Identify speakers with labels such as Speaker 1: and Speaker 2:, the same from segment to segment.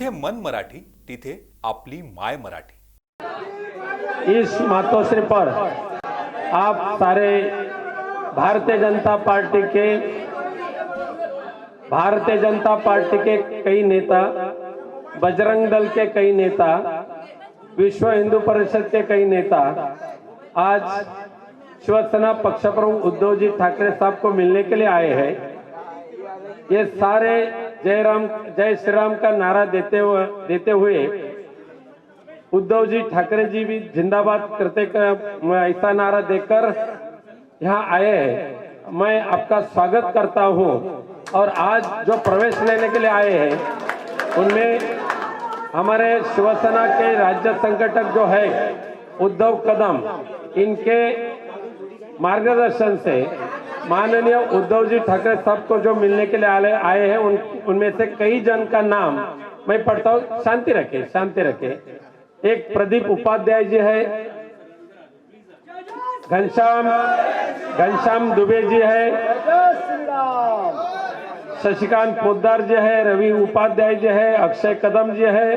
Speaker 1: जिथे मन मराठी तिथे आपली माय मराठी।
Speaker 2: इस मातोश्री पर आप सारे भारतीय जनता पार्टी के कई नेता, बजरंग दल के कई नेता, विश्व हिंदू परिषद के कई नेता आज शिवसेना पक्ष प्रमुख उद्धव जी ठाकरे साहब को मिलने के लिए आए हैं। ये सारे जय श्री राम का नारा देते हुए उद्धव जी ठाकरे जी भी जिंदाबाद करते ऐसा नारा देकर यहाँ आए हैं। मैं आपका स्वागत करता हूँ और आज जो प्रवेश लेने के लिए आए हैं उनमें हमारे शिवसेना के राज्य संगठक जो है उद्धव कदम, इनके मार्गदर्शन से माननीय उद्धव जी ठाकरे साहब को जो मिलने के लिए आए हैं उनमें से कई जन का नाम मैं पढ़ता हूँ। शांति रखे। एक प्रदीप उपाध्याय जी है, घनश्याम दुबे जी है, शशिकांत पोद्दार जी है, रवि उपाध्याय जी है, अक्षय कदम जी है,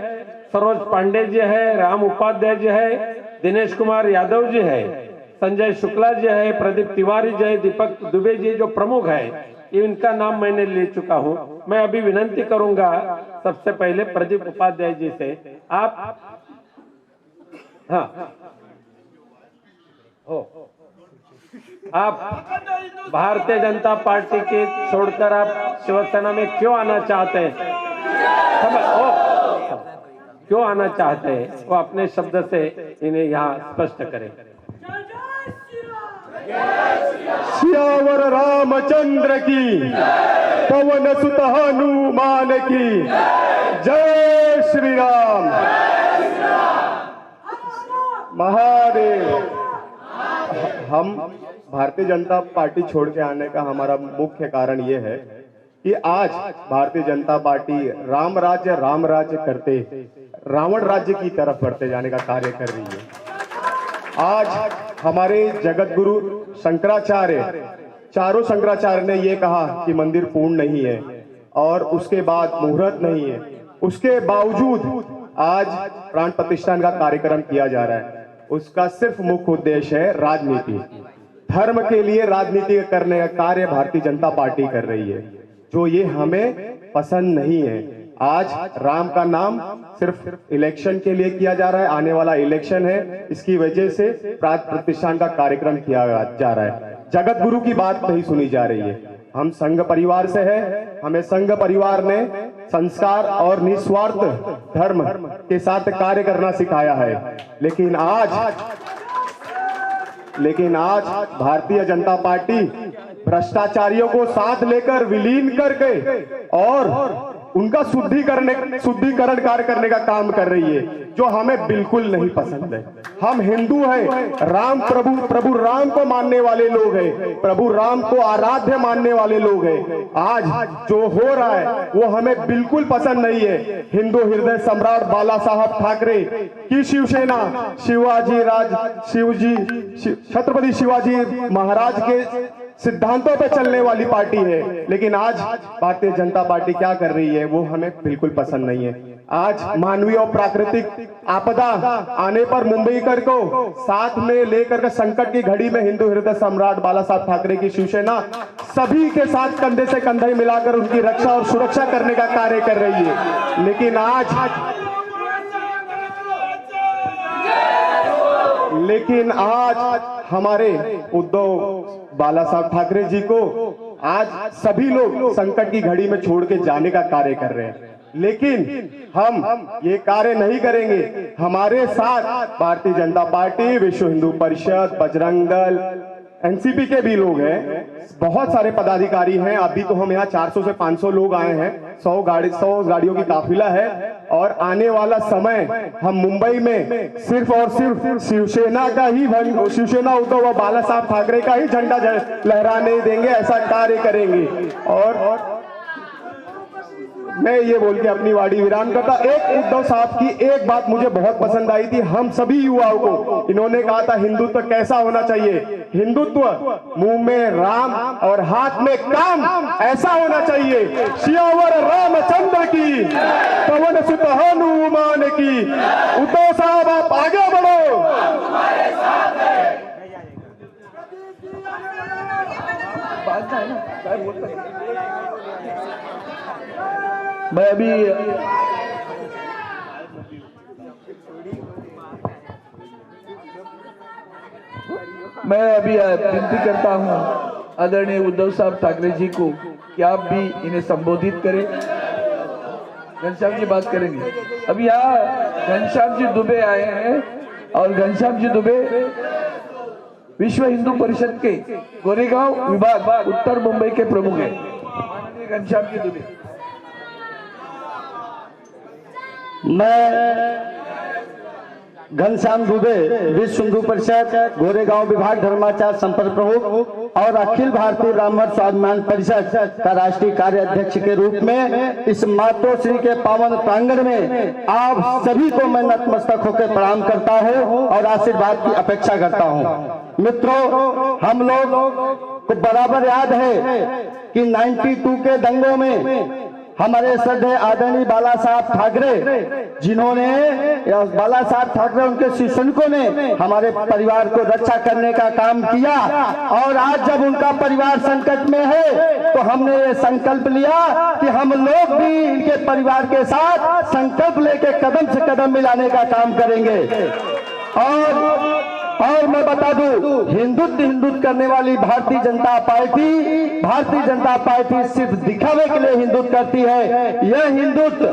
Speaker 2: सरोज पांडे जी है, राम उपाध्याय जी है, दिनेश कुमार यादव जी है, संजय शुक्ला जी है, प्रदीप तिवारी जी है, दीपक दुबे जी जो प्रमुख है, इनका नाम मैंने ले चुका हूं। मैं अभी विनंती करूंगा सबसे पहले प्रदीप उपाध्याय जी से, आप आप भारतीय जनता पार्टी के छोड़कर आप शिवसेना में क्यों आना चाहते हैं? क्यों आना चाहते हैं वो अपने शब्द से इन्हें यहाँ स्पष्ट करें।
Speaker 3: सियावर रामचंद्र की, पवन सुत हनुमान की, जय श्री राम महादेव। हम भारतीय जनता पार्टी छोड़ के आने का हमारा मुख्य कारण ये है कि आज भारतीय जनता पार्टी राम राज्य करते रावण राज्य की तरफ बढ़ते जाने का कार्य कर रही है। आज हमारे जगत गुरु शंकराचार्य, चारों शंकराचार्य ने ये कहा कि मंदिर पूर्ण नहीं है और उसके बाद मुहूर्त नहीं है, उसके बावजूद आज प्राण प्रतिष्ठान का कार्यक्रम किया जा रहा है। उसका सिर्फ मुख्य उद्देश्य है राजनीति, धर्म के लिए राजनीति करने का कार्य भारतीय जनता पार्टी कर रही है, जो ये हमें पसंद नहीं है। आज राम का नाम सिर्फ इलेक्शन के लिए किया जा रहा है, आने वाला इलेक्शन है, इसकी वजह से प्राण प्रतिष्ठान का कार्यक्रम किया जा रहा है। जगत गुरु की बात नहीं सुनी जा रही है। हम संघ परिवार से हैं, हमें संघ परिवार ने संस्कार और निस्वार्थ धर्म के साथ कार्य करना सिखाया है, लेकिन आज भारतीय जनता पार्टी भ्रष्टाचारियों को साथ लेकर विलीन करके और उनका शुद्धिकरण कार्य करने का काम कर रही है, जो हमें बिल्कुल नहीं पसंद है। हम हिंदू हैं, राम प्रभु राम को मानने वाले लोग हैं, प्रभु राम को आराध्य मानने वाले लोग हैं। आज जो हो रहा है वो हमें बिल्कुल पसंद नहीं है। हिंदू हृदय सम्राट बाला साहब ठाकरे की शिवसेना छत्रपति शिवाजी महाराज के सिद्धांतों पे चलने वाली पार्टी है, लेकिन आज भारतीय जनता पार्टी क्या कर रही है वो हमें बिल्कुल पसंद नहीं है। आज मानवीय और प्राकृतिक आपदा आने पर मुंबईकर को साथ में लेकर के संकट की घड़ी में हिंदू हृदय सम्राट बाला साहब ठाकरे की शिवसेना सभी के साथ कंधे से कंधा मिलाकर उनकी रक्षा और सुरक्षा करने का कार्य कर रही है। लेकिन आज हमारे उद्धव बाला साहब ठाकरे जी को आज सभी लोग संकट की घड़ी में छोड़ के जाने का कार्य कर रहे हैं, लेकिन हम ये कार्य नहीं करेंगे। हमारे साथ भारतीय जनता पार्टी, विश्व हिंदू परिषद, बजरंग दल, एनसीपी के भी लोग हैं, बहुत सारे पदाधिकारी हैं। अभी तो हम यहाँ 400 से 500 लोग आए हैं, 100 गाड़ियों की काफिला है और आने वाला समय हम मुंबई में सिर्फ और सिर्फ शिवसेना का ही शिवसेना उद्धव और बाला साहब ठाकरे का ही झंडा लहराने देंगे, ऐसा कार्य करेंगे। और मैं ये बोल के अपनी वाणी विराम करता। एक उद्धव साहब की एक बात मुझे बहुत पसंद आई थी, हम सभी युवाओं को। इन्होंने कहा था हिंदुत्व कैसा होना चाहिए, हिंदुत्व मुंह में राम और हाथ में काम ऐसा होना चाहिए। सियावर रामचंद्र की, पवन सुत हनुमान की। उद्धव साहब आप आगे बढ़ो।
Speaker 4: मैं अभी विनती करता हूं आदरणीय उद्धव साहब ठाकरे जी को कि आप भी इन्हें संबोधित करें। घनश्याम जी बात करेंगे। अभी यहाँ घनश्याम जी दुबे आए हैं और घनश्याम जी दुबे विश्व हिंदू परिषद के गोरेगांव विभाग उत्तर मुंबई के प्रमुख हैं। माननीय घनश्याम जी दुबे।
Speaker 5: मैं घनश्याम दुबे विश्व हिंदू परिषद गोरेगांव विभाग धर्माचार संपर्क प्रमुख और अखिल भारतीय ब्राह्मण स्वाभिमान परिषद का राष्ट्रीय कार्य अध्यक्ष के रूप में इस मातोश्री के पावन प्रांगण में आप सभी को मैं नतमस्तक होकर प्रणाम करता हूं और आशीर्वाद की अपेक्षा करता हूं। मित्रों, हम लोग को बराबर याद है कि 92 के दंगों में हमारे श्रद्धेय आदरणीय बाला साहब ठाकरे, जिन्होंने बाला साहब ठाकरे उनके शिष्यनों ने हमारे परिवार को रक्षा करने का काम किया और आज जब उनका परिवार संकट में है तो हमने ये संकल्प लिया कि हम लोग भी इनके परिवार के साथ संकल्प लेके कदम से कदम मिलाने का काम करेंगे। और मैं बता दूं, हिंदुत्व करने वाली भारतीय जनता पार्टी सिर्फ दिखावे के लिए हिंदुत्व करती है। यह हिंदुत्व,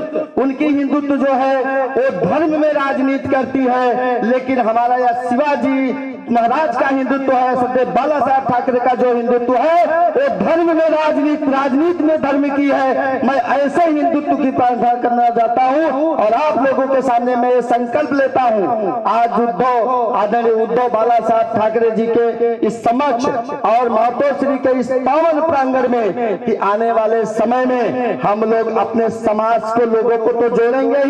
Speaker 5: उनकी हिंदुत्व जो है वो धर्म में राजनीति करती है, लेकिन हमारा यह शिवाजी महाराज का हिंदुत्व है, सदैव बाला साहब ठाकरे का जो हिंदुत्व है वो धर्म में राजनीति में धर्म की है। मैं ऐसे हिंदुत्व की प्रार्थना करना चाहता हूं और आप लोगों के सामने मैं ये संकल्प लेता हूं। आज आदरणीय उद्धव बाला साहब ठाकरे जी के इस समक्ष और मातोश्री के इस पावन प्रांगण में कि आने वाले समय में हम लोग अपने समाज को, लोगों को तो जोड़ेंगे,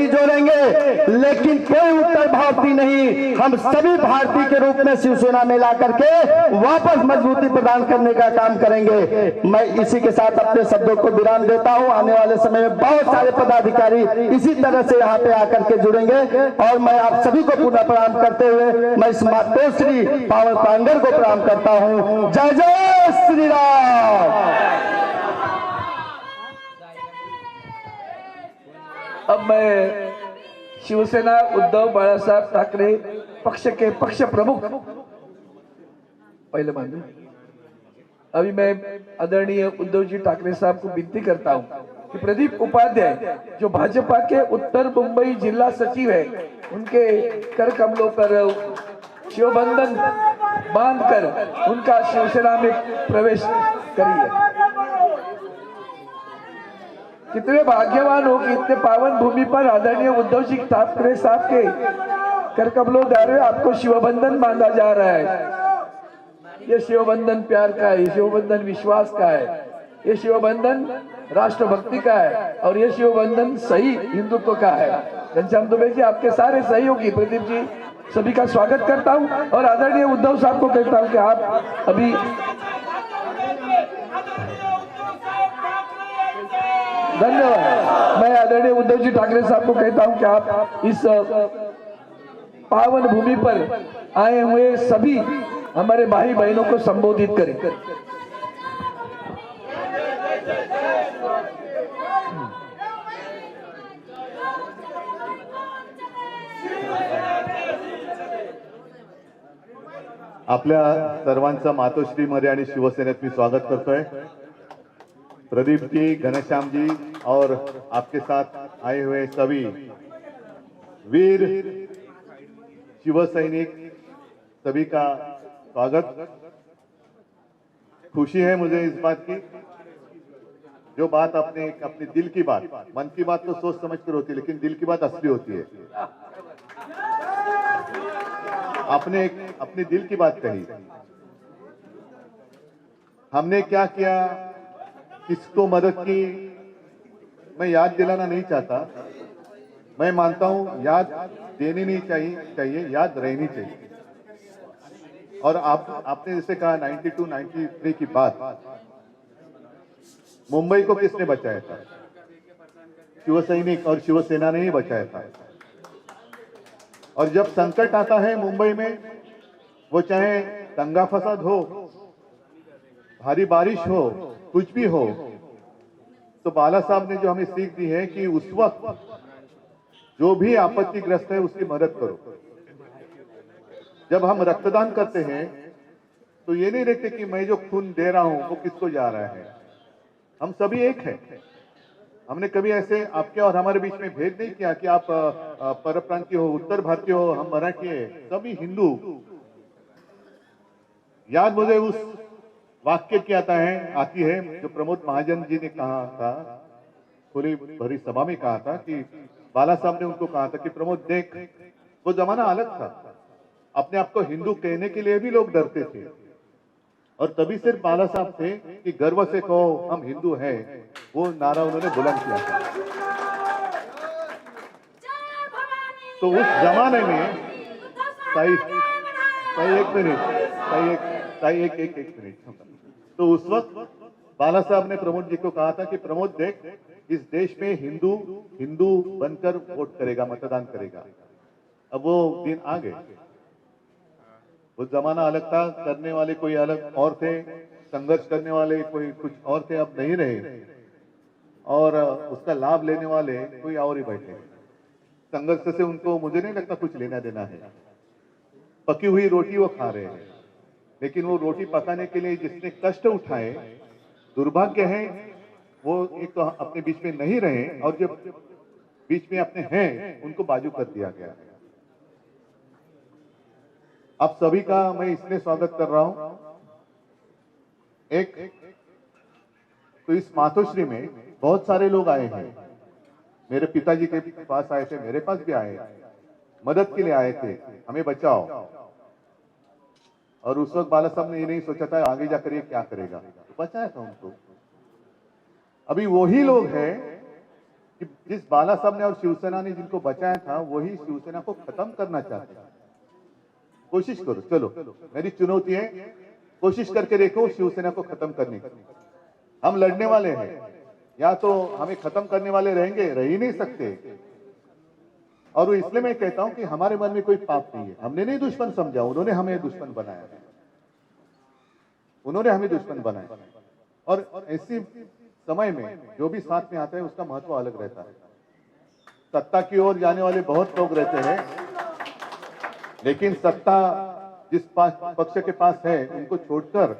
Speaker 5: लेकिन कोई उत्तर भारतीय नहीं, हम सभी भारतीय के रूप में शिवसेना में ला करके वापस मजबूती प्रदान करने का काम करेंगे। मैं इसी के साथ अपने शब्दों को विराम देता हूं। आने वाले समय में बहुत सारे पदाधिकारी इसी तरह से यहाँ पे आकर के जुड़ेंगे और मैं आप सभी को पुनः प्रणाम करते हुए मैं इस मातोश्री पावन प्रांगण को प्रणाम करता हूं। जय जय श्री राम।
Speaker 4: अब मैं शिवसेना उद्धव बाला साहब ठाकरे पक्ष के पक्ष प्रमुख पहले मान अभी मैं आदरणीय उद्धव जी ठाकरे साहब को विनती करता हूं कि प्रदीप उपाध्याय जो भाजपा के उत्तर मुंबई जिला सचिव है, उनके कर कमलों पर शिवबंधन बांधकर उनका शिवसेना में प्रवेश करिए। कितने भाग्यवान हो कि इतने पावन भूमि पर आदरणीय उद्धव जी ठाकरे साहब के कर कमलों द्वारा आपको शिवबंधन बांधा जा रहा है। ये शिवबंधन प्यार का है, ये शिवबंधन विश्वास का है, ये शिवबंधन राष्ट्रभक्ति का है और ये शिवबंधन सही हिंदुत्व का है। घनश्याम दुबे जी, आपके सारे सहयोगी, प्रदीप जी, सभी का स्वागत करता हूं और आदरणीय उद्धव साहब को कहता हूं कि आप अभी धन्यवाद। मैं आदरणीय उद्धव जी ठाकरे साहब को कहता हूं कि आप इस पावन भूमि पर आए हुए सभी हमारे भाई बहनों को संबोधित करें।
Speaker 6: आपल्या सर्वांचं मातोश्रीमध्ये आणि शिवसेनेत मी स्वागत करतोय। प्रदीप जी, घनश्याम जी और आपके साथ आए हुए सभी वीर शिव सैनिक, सभी का स्वागत। खुशी है मुझे इस बात की, जो बात अपने दिल की बात, मन की बात तो सोच समझ कर होती है, लेकिन दिल की बात असली होती है। आपने अपने दिल की बात कही, हमने क्या किया, किसको मदद की, मैं याद दिलाना नहीं चाहता, मैं मानता हूं याद देनी नहीं चाहिए, याद रहनी चाहिए। और आपने जैसे कहा 92, 93 की बात, मुंबई को किसने बचाया था? शिवसैनिक और शिवसेना ने ही बचाया था। और जब संकट आता है मुंबई में, वो चाहे दंगा फसाद हो, भारी बारिश हो, कुछ भी हो, तो बाला साहब ने जो हमें सीख दी है कि उस वक्त जो भी आपत्तिग्रस्त है उसकी मदद करो। जब हम रक्तदान करते हैं तो ये नहीं देखते कि मैं जो खून दे रहा हूं वो किसको जा रहा है, हम सभी एक हैं। हमने कभी ऐसे आपके और हमारे बीच में भेद नहीं किया कि आप परप्रांतीय हो, उत्तर भारतीय हो, हम मराठी है, सभी हिंदू। याद मुझे उस वाक्य की आती है जो प्रमोद महाजन जी ने कहा था, खुली भरी सभा में कहा था कि बाला साहब ने उनको कहा था कि प्रमोद देख, वो जमाना अलग था, अपने आप को हिंदू कहने के लिए भी लोग डरते थे, और तभी सिर्फ बाला साहब थे कि गर्व से कहो हम हिंदू हैं, वो नारा उन्होंने बुलंद किया था। तो उस जमाने में एक मिनट, तो उस वक्त बाला साहब ने प्रमोद जी को कहा था कि प्रमोद देख, इस देश में हिंदू बनकर वोट करेगा, मतदान करेगा। अब वो दिन आ गए, वो जमाना अलग था, करने वाले कोई अलग और थे, संघर्ष करने वाले कोई कुछ और थे, अब नहीं रहे, और उसका लाभ लेने वाले कोई और ही बैठे। संघर्ष से उनको मुझे नहीं लगता कुछ लेना देना है। पकी हुई रोटी वो खा रहे हैं, लेकिन वो रोटी पकाने के लिए जिसने कष्ट उठाए, दुर्भाग्य है वो एक तो अपने बीच में नहीं रहे, और जो बीच में अपने हैं उनको बाजू कर दिया गया है। आप सभी का मैं इसलिए स्वागत कर रहा हूं, एक तो इस मातोश्री में बहुत सारे लोग आए हैं, मेरे पिताजी के पास आए थे, मेरे पास भी आए, मदद के लिए आए थे, हमें बचाओ। और उस वक्त बाला साहब ने ये नहीं सोचा था आगे जाकर ये क्या करेगा, तो बचाया था उनको। अभी वही लोग हैं कि जिस बाला साहब ने और शिवसेना ने जिनको बचाया था, वही शिवसेना को खत्म करना चाहते हैं। कोशिश करो, चलो मेरी चुनौती है, कोशिश करके देखो शिवसेना को खत्म करने की। हम लड़ने वाले हैं, या तो हमें खत्म करने वाले रहेंगे, रह ही नहीं सकते। और इसलिए मैं कहता हूं कि हमारे मन में कोई पाप नहीं है, हमने नहीं दुश्मन समझा, उन्होंने हमें दुश्मन बनाया, उन्होंने हमें दुश्मन बनाया। और ऐसी समय में जो भी साथ में आता है उसका महत्व अलग रहता है। सत्ता की ओर जाने वाले बहुत लोग रहते हैं, लेकिन सत्ता जिस पक्ष के पास है उनको छोड़कर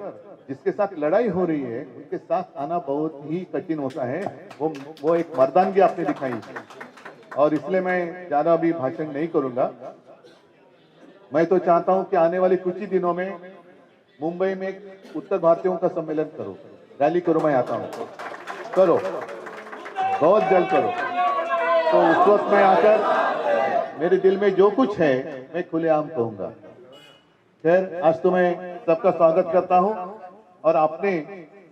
Speaker 6: जिसके साथ लड़ाई हो रही है उनके साथ आना बहुत ही कठिन होता है। वो एक मर्दानगी आपने दिखाई, और इसलिए मैं ज्यादा अभी भाषण नहीं करूंगा। मैं तो चाहता हूं कि आने वाले कुछ ही दिनों में मुंबई में उत्तर भारतीयों का सम्मेलन करो, रैली करो, मैं आता हूं, करो, बहुत जल्द करो। तो उस वक्त मैं आकर मेरे दिल में जो कुछ है मैं खुलेआम कहूंगा। खैर, आज तो मैं सबका स्वागत करता हूं, और आपने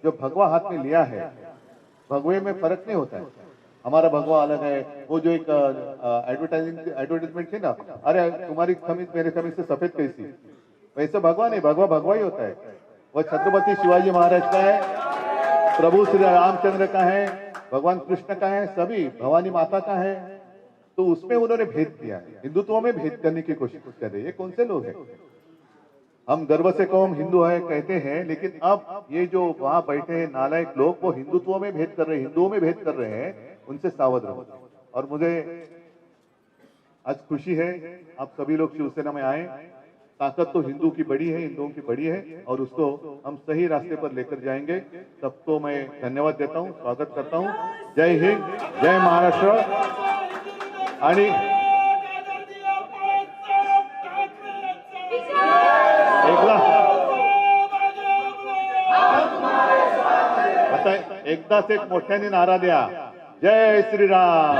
Speaker 6: जो भगवा हाथ में लिया है, भगवे में फर्क नहीं होता है, हमारा भगवा अलग है। वो जो एक एडवर्टाइजमेंट थी ना, अरे तुम्हारी कमीज मेरे कमीज से सफेद कैसी, वैसे भगवा नहीं, भगवा भगवा ही होता है। वो छत्रपति शिवाजी महाराज का है, प्रभु श्री रामचंद्र का है, भगवान कृष्ण का है, सभी भवानी माता का है। तो उसमें उन्होंने भेद किया है, हिंदुत्व में भेद करने की कोशिश कर रहे हैं। ये कौन से लोग हैं? हम गर्व से कौम हिंदू है कहते हैं, लेकिन अब ये जो वहां बैठे हैं नालायक लोग, वो हिंदुत्व में भेद कर रहे हैं, हिंदुओं में भेद कर रहे हैं, उनसे सावध रहो। और मुझे आज खुशी है आप सभी लोग शिवसेना में आए। ताकत तो हिंदू की बड़ी है, हिंदुओं की बड़ी है, और उसको हम सही रास्ते पर लेकर जाएंगे। सबको मैं धन्यवाद देता हूं, स्वागत करता हूं। जय हिंद, जय महाराष्ट्र। आणि एकदाच एक मोठ्याने नारा द्या, जय श्रीराम।